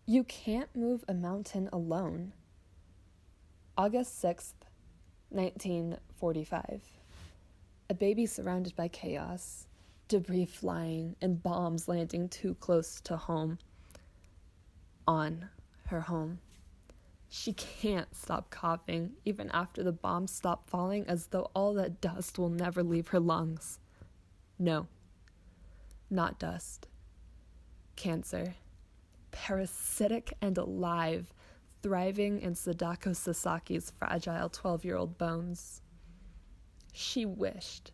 You can't move a mountain alone. August 6th, 1945. A baby surrounded by chaos, debris flying, and bombs landing too close to home. On her home. She can't stop coughing, even after the bombs stop falling, as though all that dust will never leave her lungs. No, not dust. Cancer. Parasitic and alive, thriving in Sadako Sasaki's fragile 12-year-old bones. She wished,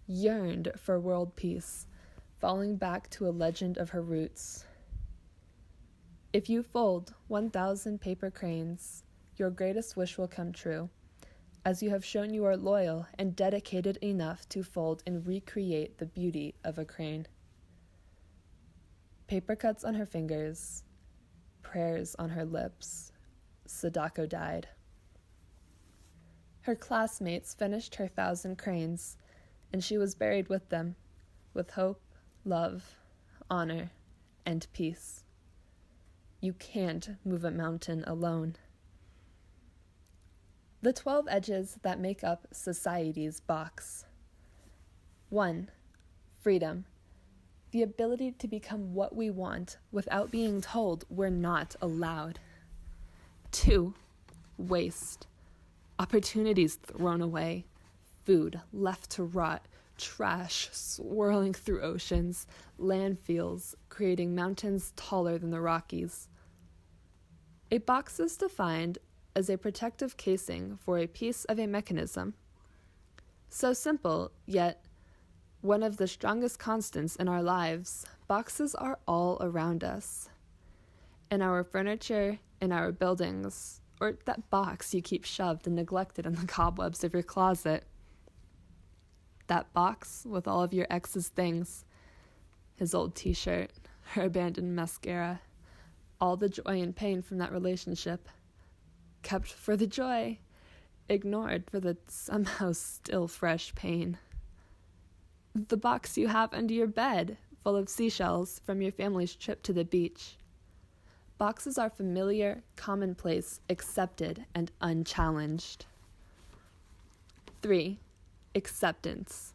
yearned for world peace, falling back to a legend of her roots. If you fold 1,000 paper cranes, your greatest wish will come true, as you have shown you are loyal and dedicated enough to fold and recreate the beauty of a crane. Paper cuts on her fingers, prayers on her lips. Sadako died. Her classmates finished her 1,000 cranes, and she was buried with them, with hope, love, honor, and peace. You can't move a mountain alone. The 12 edges that make up society's box. 1. Freedom. The ability to become what we want without being told we're not allowed. 2. Waste. Opportunities thrown away. Food left to rot. Trash swirling through oceans. Landfills creating mountains taller than the Rockies. A box is defined as a protective casing for a piece of a mechanism. So simple, yet one of the strongest constants in our lives. Boxes are all around us. In our furniture, in our buildings, or that box you keep shoved and neglected in the cobwebs of your closet. That box with all of your ex's things. His old t-shirt, her abandoned mascara, all the joy and pain from that relationship. Kept for the joy, ignored for the somehow still fresh pain. The box you have under your bed, full of seashells from your family's trip to the beach. Boxes are familiar, commonplace, accepted, and unchallenged. 3. Acceptance.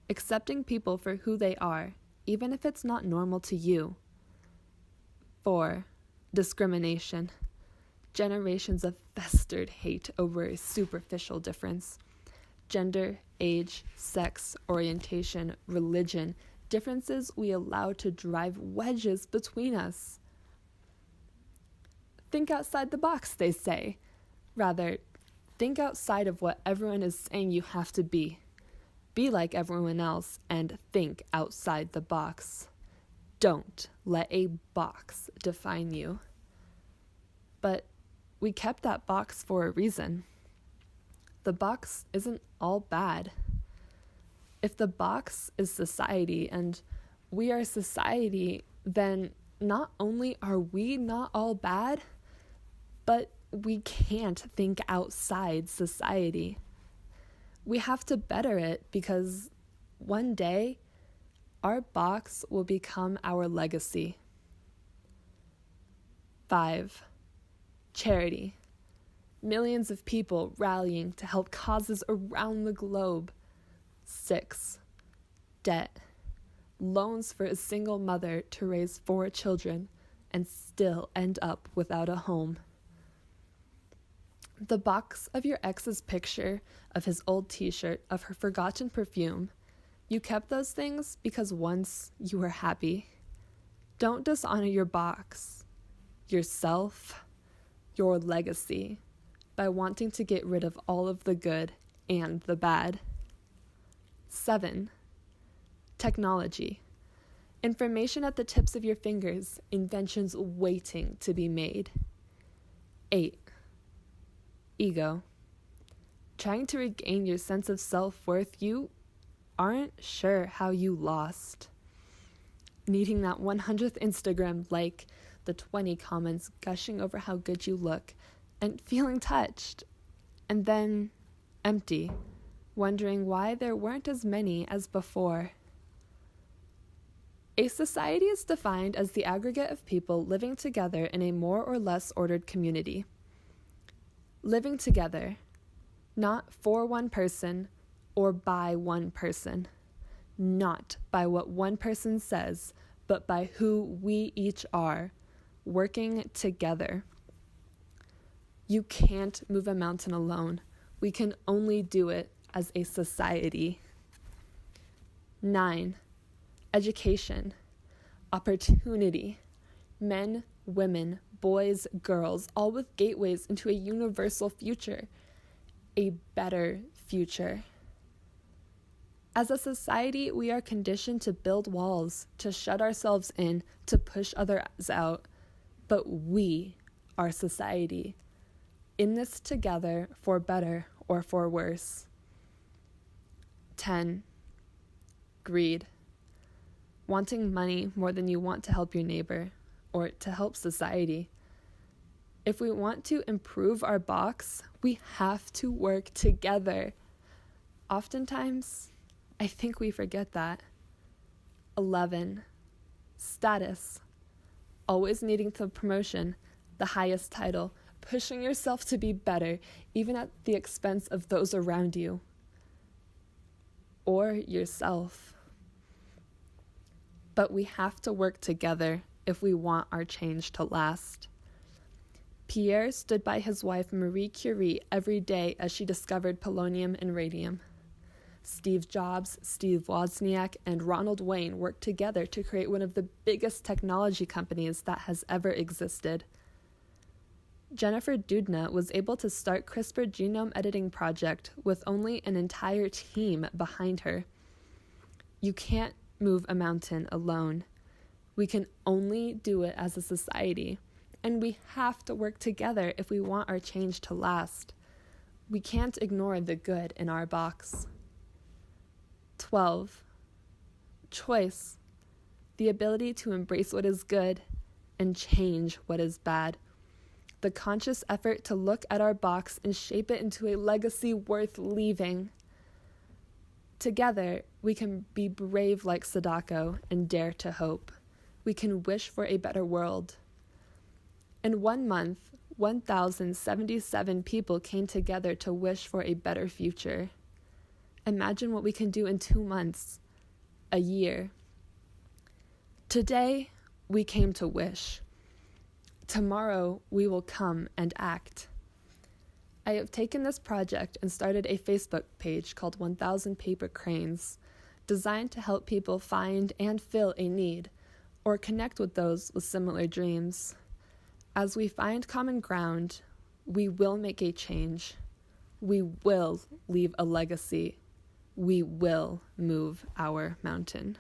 Accepting people for who they are, even if it's not normal to you. 4. Discrimination. Generations of festered hate over a superficial difference. Gender, age, sex, orientation, religion, differences we allow to drive wedges between us. Think outside the box, they say. Rather, think outside of what everyone is saying you have to be. Be like everyone else and think outside the box. Don't let a box define you. But we kept that box for a reason. The box isn't all bad. If the box is society and we are society, then not only are we not all bad, but we can't think outside society. We have to better it because one day our box will become our legacy. 5. Charity. Millions of people rallying to help causes around the globe. 6. Debt. Loans for a single mother to raise 4 children and still end up without a home. The box of your ex's picture, of his old t-shirt, of her forgotten perfume. You kept those things because once you were happy. Don't dishonor your box, yourself, your legacy, by wanting to get rid of all of the good and the bad. 7. Technology. Information at the tips of your fingers, inventions waiting to be made. 8. Ego. Trying to regain your sense of self-worth, you aren't sure how you lost. Needing that 100th Instagram like, the 20 comments gushing over how good you look, and feeling touched, and then empty, wondering why there weren't as many as before. A society is defined as the aggregate of people living together in a more or less ordered community. Living together, not for one person or by one person, not by what one person says, but by who we each are, working together. You can't move a mountain alone. We can only do it as a society. 9. Education, opportunity. Men, women, boys, girls, all with gateways into a universal future, a better future. As a society, we are conditioned to build walls, to shut ourselves in, to push others out. But we are society, in this together for better or for worse. 10. Greed. Wanting money more than you want to help your neighbor or to help society. If we want to improve our box, we have to work together. Oftentimes, I think we forget that. 11. Status. Always needing the promotion, the highest title, pushing yourself to be better, even at the expense of those around you. Or yourself. But we have to work together if we want our change to last. Pierre stood by his wife Marie Curie every day as she discovered polonium and radium. Steve Jobs, Steve Wozniak, and Ronald Wayne worked together to create one of the biggest technology companies that has ever existed. Jennifer Doudna was able to start CRISPR genome editing project with only an entire team behind her. You can't move a mountain alone. We can only do it as a society, and we have to work together if we want our change to last. We can't ignore the good in our box. 12. Choice. The ability to embrace what is good and change what is bad. The conscious effort to look at our box and shape it into a legacy worth leaving. Together, we can be brave like Sadako and dare to hope. We can wish for a better world. In 1 month, 1,077 people came together to wish for a better future. Imagine what we can do in 2 months, a year. Today, we came to wish. Tomorrow, we will come and act. I have taken this project and started a Facebook page called 1000 Paper Cranes, designed to help people find and fill a need, or connect with those with similar dreams. As we find common ground, we will make a change. We will leave a legacy. We will move our mountain.